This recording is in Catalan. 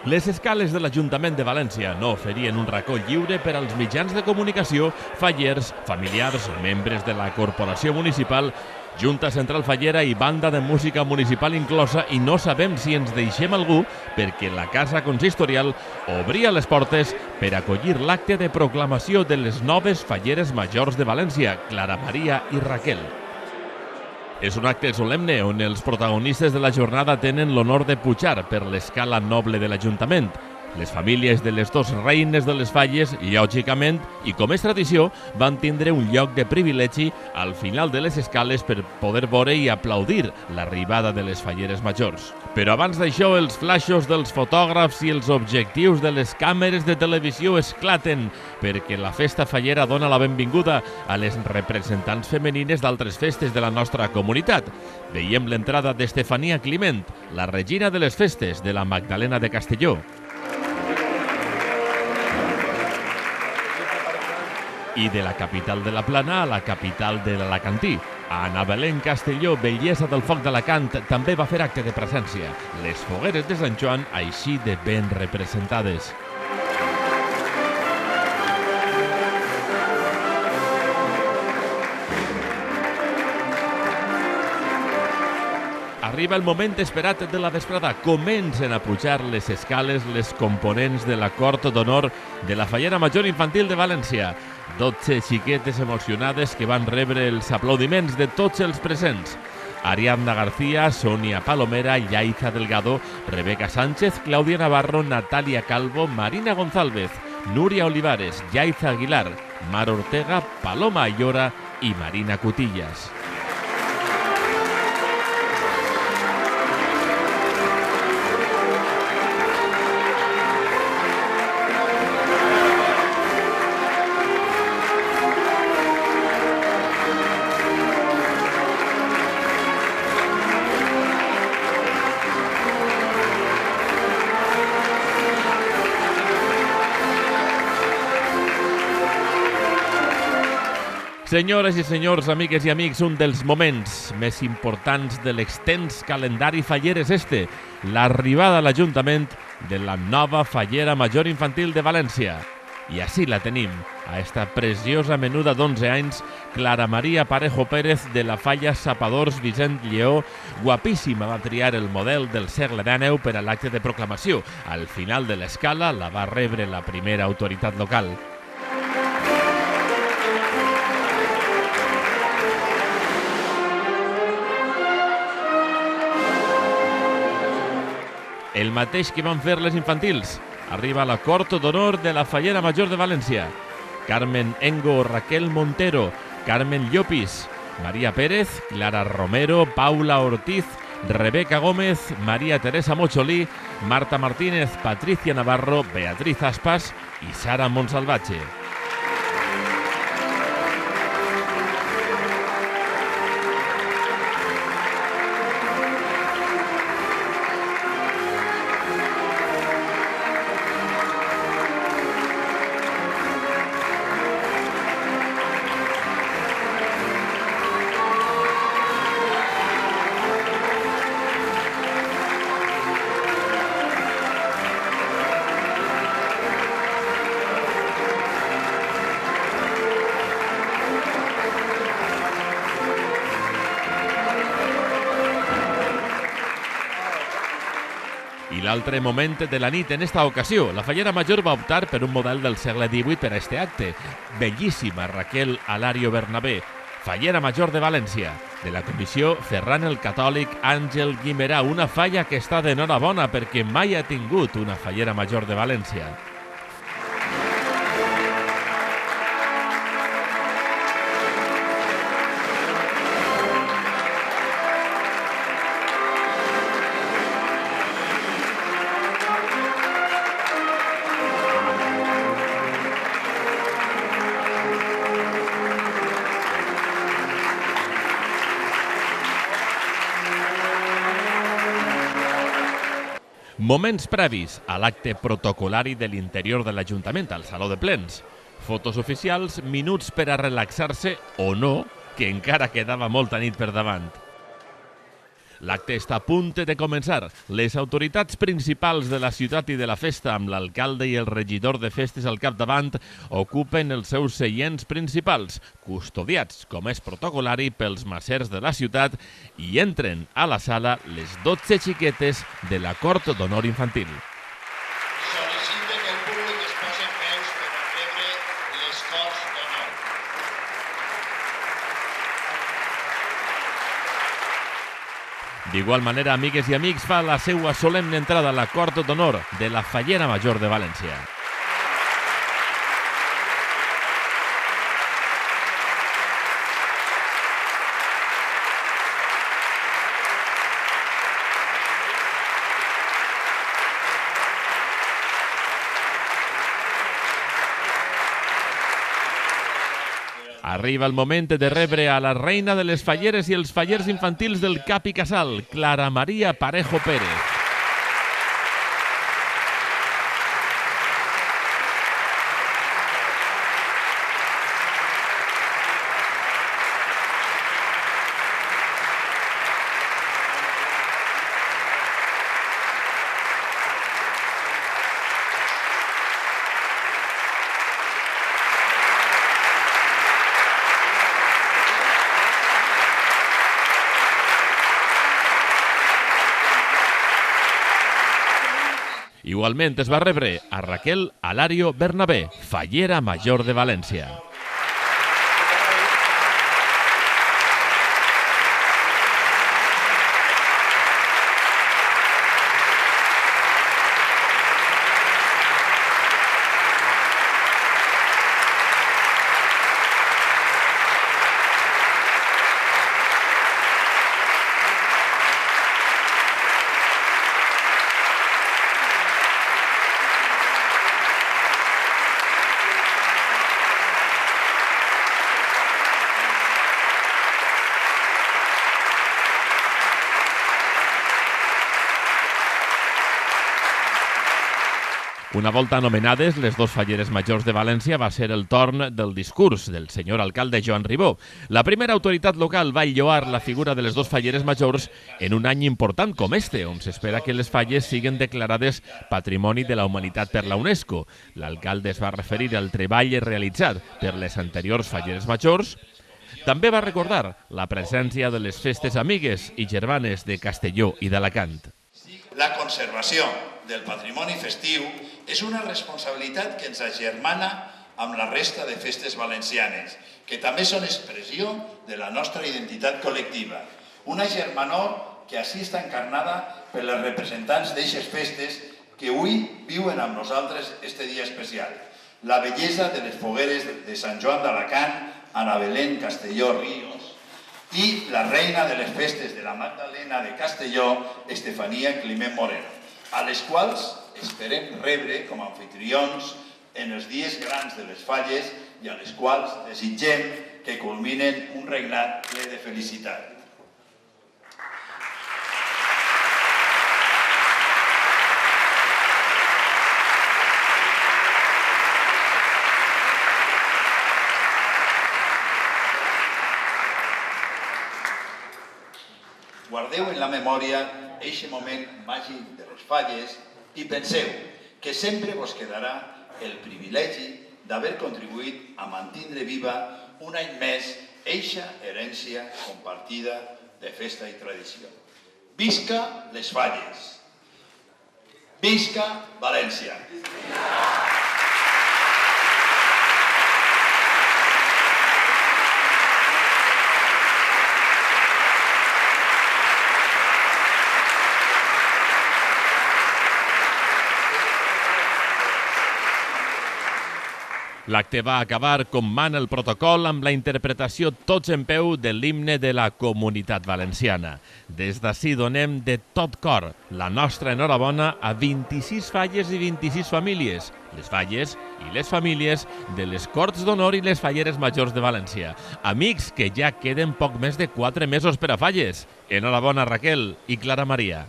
Les escales de l'Ajuntament de València no oferien un racó lliure per als mitjans de comunicació, fallers, familiars, membres de la corporació municipal, Junta Central Fallera i banda de música municipal inclosa, i no sabem si ens deixem algú perquè la Casa Consistorial obria les portes per acollir l'acte de proclamació de les noves falleres majors de València, Clara Maria i Raquel. És un acte solemne on els protagonistes de la jornada tenen l'honor de pujar per l'escala noble de l'Ajuntament. Les famílies de les dos reines de les falles, lògicament, i com és tradició, van tindre un lloc de privilegi al final de les escales per poder veure i aplaudir l'arribada de les falleres majors. Però abans d'això, els flaixos dels fotògrafs i els objectius de les càmeres de televisió esclaten perquè la festa fallera dona la benvinguda a les representants femenines d'altres festes de la nostra comunitat. Veiem l'entrada d'Estefania Climent, la regina de les festes de la Magdalena de Castelló. I de la capital de la Plana a la capital de l'Alacantí. Ana Belén Castelló, bellesa del foc d'Alacant, també va fer acte de presència. Les fogueres de Sant Joan així de ben representades. Arriba el moment esperat de la vesprada. Comencen a pujar les escales les components de la cort d'honor de la Fallera Major Infantil de València. 12 xiquetes emocionades que van rebre els aplaudiments de tots els presents. Ariadna García, Sonia Palomera, Yaiza Delgado, Rebeca Sánchez, Claudia Navarro, Natalia Calvo, Marina González, Núria Olivares, Yaiza Aguilar, Mar Ortega, Paloma Ayora i Marina Cutillas. Senyores i senyors, amigues i amics, un dels moments més importants de l'extens calendari faller és l'arribada a l'Ajuntament de la nova Fallera Major Infantil de València. I així la tenim, a esta preciosa menuda d'11 anys, Clara Maria Parejo Pérez de la Falla Sapadors Vicent Lleó, guapíssima, va triar el model del segle XIX per a l'acte de proclamació. Al final de l'escala la va rebre la primera autoritat local. El mateix que van fer les infantils. Arriba a la cort d'honor de la Fallera Major de València. Carmen Engo, Raquel Montero, Carmen Llopis, María Pérez, Clara Romero, Paula Ortiz, Rebeca Gómez, María Teresa Mocholí, Marta Martínez, Patricia Navarro, Beatriz Aspas i Sara Monsalvatge. I l'altre moment de la nit en esta ocasió. La Fallera Major va optar per un model del segle XVIII per a este acte. Bellíssima Raquel Alario Bernabé, Fallera Major de València. De la comissió, Ferran el Catòlic, Àngel Guimerà, una falla que està d'enhorabona perquè mai ha tingut una Fallera Major de València. Moments previs a l'acte protocolari de l'interior de l'Ajuntament, al Saló de Plens. Fotos oficials, minuts per a relaxar-se o no, que encara quedava molta nit per davant. L'acte està a punt de començar. Les autoritats principals de la ciutat i de la festa, amb l'alcalde i el regidor de festes al capdavant, ocupen els seus seients principals, custodiats, com és protocolari, pels macers de la ciutat, i entren a la sala les 12 xiquetes de la Cort d'Honor Infantil. Sol·licite que el públic es posi en peus per rebre les Corts d'Honor. D'igual manera, amigues i amics, fa la seva solemne entrada a la Cort d'Honor de la Fallera Major de València. Arriba el moment de rebre a la reina de les falleres i els fallers infantils del Cap i Casal, Clara Maria Parejo Pérez. Igualment es va rebre a Raquel Alario Bernabé, fallera major de València. Una volta anomenades les dos falleres majors de València, va ser el torn del discurs del senyor alcalde Joan Ribó. La primera autoritat local va lloar la figura de les dos falleres majors en un any important com este, on s'espera que les falles siguin declarades Patrimoni de la Humanitat per la UNESCO. L'alcalde es va referir al treball realitzat per les anteriors falleres majors. També va recordar la presència de les festes amigues i germanes de Castelló i d'Alacant. La conservació del patrimoni festiu és una responsabilitat que ens agermana amb la resta de festes valencianes, que també són expressió de la nostra identitat col·lectiva. Una germanor que així està encarnada per les representants d'eixes festes que avui viuen amb nosaltres este dia especial. La bellesa de les fogueres de Sant Joan d'Alacant, Ana Belén Castelló Ríos, i la reina de les festes de la Magdalena de Castelló, Estefania Climent Moreno, a les quals esperem rebre com a anfitrions en els dies grans de les falles i a les quals desitgem que culminen un regnat ple de felicitat. Guardeu en la memòria eixe moment màgic de les falles i penseu que sempre vos quedarà el privilegi d'haver contribuït a mantindre viva un any més eixa herència compartida de festa i tradició. Visca les falles! Visca València! L'acte va acabar com mana el protocol amb la interpretació tots en peu de l'himne de la Comunitat Valenciana. Des d'ací donem de tot cor la nostra enhorabona a 26 falles i 26 famílies, les falles i les famílies de les Corts d'Honor i les Falleres Majors de València. Amics, que ja queden poc més de 4 mesos per a falles. Enhorabona, Raquel i Clara Maria.